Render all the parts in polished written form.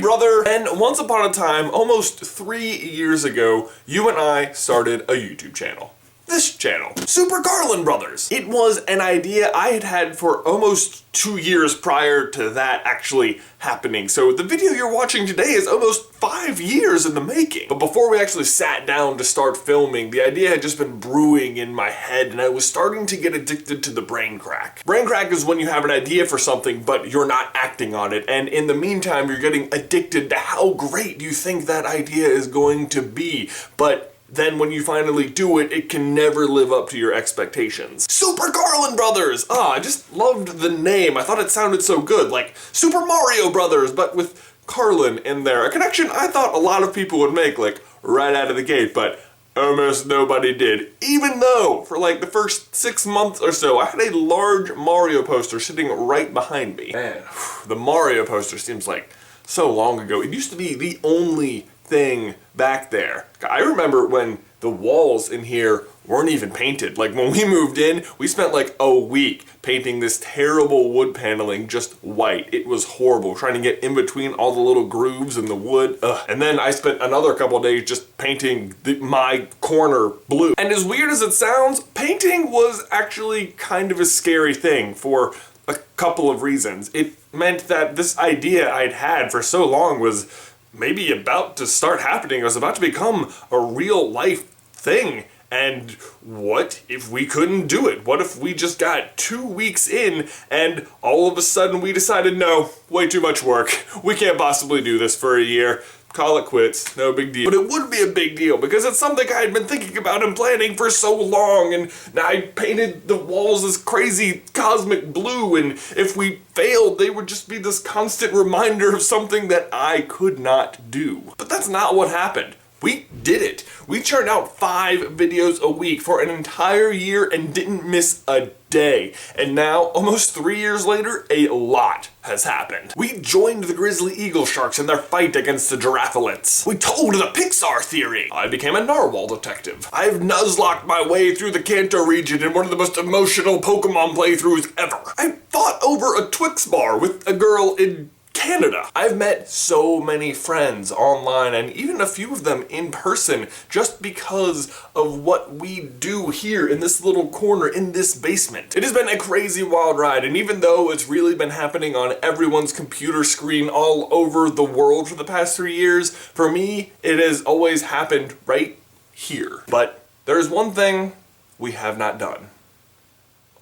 brother. And once upon a time, almost 3 years ago, you and I started a YouTube channel. This channel, SuperCarlinBrothers. It was an idea I had had for almost 2 years prior to that actually happening. So the video you're watching today is almost 5 years in the making. But before we actually sat down to start filming, the idea had just been brewing in my head and I was starting to get addicted to the brain crack. Brain crack is when you have an idea for something but you're not acting on it, and in the meantime you're getting addicted to how great you think that idea is going to be. But then when you finally do it, it can never live up to your expectations. SuperCarlinBrothers! I just loved the name. I thought it sounded so good, like Super Mario Brothers, but with Carlin in there. A connection I thought a lot of people would make, like, right out of the gate, but almost nobody did. Even though, for like the first 6 months or so, I had a large Mario poster sitting right behind me. Man, the Mario poster seems like so long ago. It used to be the only thing back there. I remember when the walls in here weren't even painted. Like when we moved in, we spent like a week painting this terrible wood paneling just white. It was horrible, trying to get in between all the little grooves in the wood. And then I spent another couple days just painting my corner blue. And as weird as it sounds, painting was actually kind of a scary thing for a couple of reasons. It meant that this idea I'd had for so long was maybe about to start happening. It was about to become a real life thing. And what if we couldn't do it? What if we just got 2 weeks in and all of a sudden we decided, no, way too much work. We can't possibly do this for a year. Call it quits, no big deal. But it would be a big deal because it's something I had been thinking about and planning for so long, and now I painted the walls this crazy cosmic blue, and if we failed, they would just be this constant reminder of something that I could not do. But that's not what happened. We did it. We churned out 5 videos a week for an entire year and didn't miss a day. And now, almost 3 years later, a lot has happened. We joined the grizzly eagle sharks in their fight against the giraffalids. We told the Pixar theory. I became a narwhal detective. I've nuzlocked my way through the Kanto region in one of the most emotional Pokemon playthroughs ever. I fought over a Twix bar with a girl in Canada. I've met so many friends online and even a few of them in person just because of what we do here in this little corner in this basement. It has been a crazy wild ride, and even though it's really been happening on everyone's computer screen all over the world for the past 3 years, for me it has always happened right here. But there's one thing we have not done.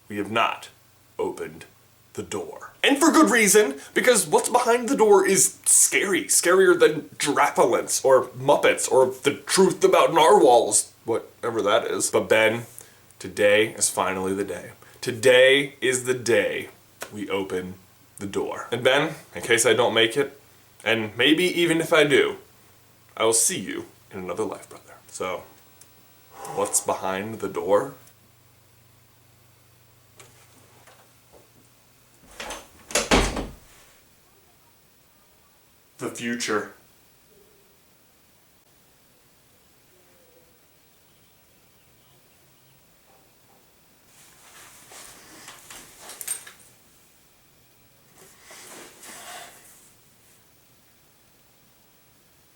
We have not opened the door. And for good reason, because what's behind the door is scary. Scarier than giraffalids or Muppets or the truth about narwhals, whatever that is. But Ben, today is finally the day. Today is the day we open the door. And Ben, in case I don't make it, and maybe even if I do, I will see you in another life, brother. So, what's behind the door? The future.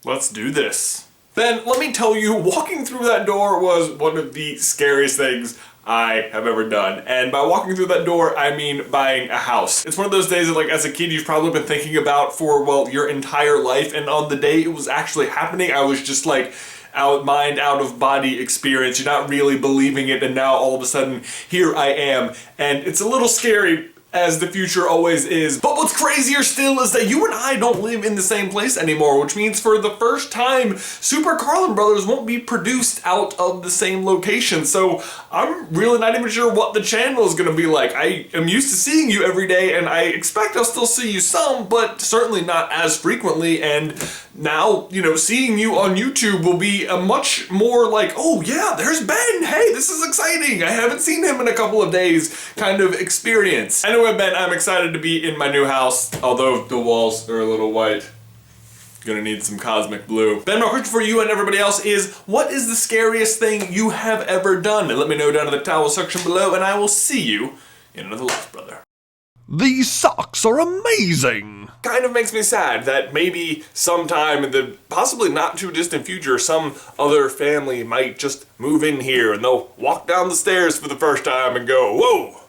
Let's do this. Ben, let me tell you, walking through that door was one of the scariest things I have ever done. And by walking through that door, I mean buying a house. It's one of those days that, like, as a kid, you've probably been thinking about for, well, your entire life. And on the day it was actually happening, I was just like, mind, out of body experience. You're not really believing it. And now all of a sudden, here I am. And it's a little scary, as the future always is. But what's crazier still is that you and I don't live in the same place anymore, which means for the first time, SuperCarlinBrothers won't be produced out of the same location. So I'm really not even sure what the channel is gonna be like. I am used to seeing you every day, and I expect I'll still see you some, but certainly not as frequently. And now, you know, seeing you on YouTube will be a much more like, oh yeah, there's Ben, hey, this is exciting, I haven't seen him in a couple of days kind of experience. Anyway, Ben, I'm excited to be in my new house, although the walls are a little white. Gonna need some cosmic blue. Ben, my question for you and everybody else is, what is the scariest thing you have ever done? And let me know down in the towel section below, and I will see you in another life, brother. These socks are amazing! Kind of makes me sad that maybe sometime in the possibly not too distant future, some other family might just move in here and they'll walk down the stairs for the first time and go, whoa,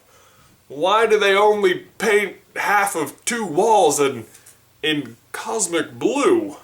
why do they only paint half of two walls in cosmic blue?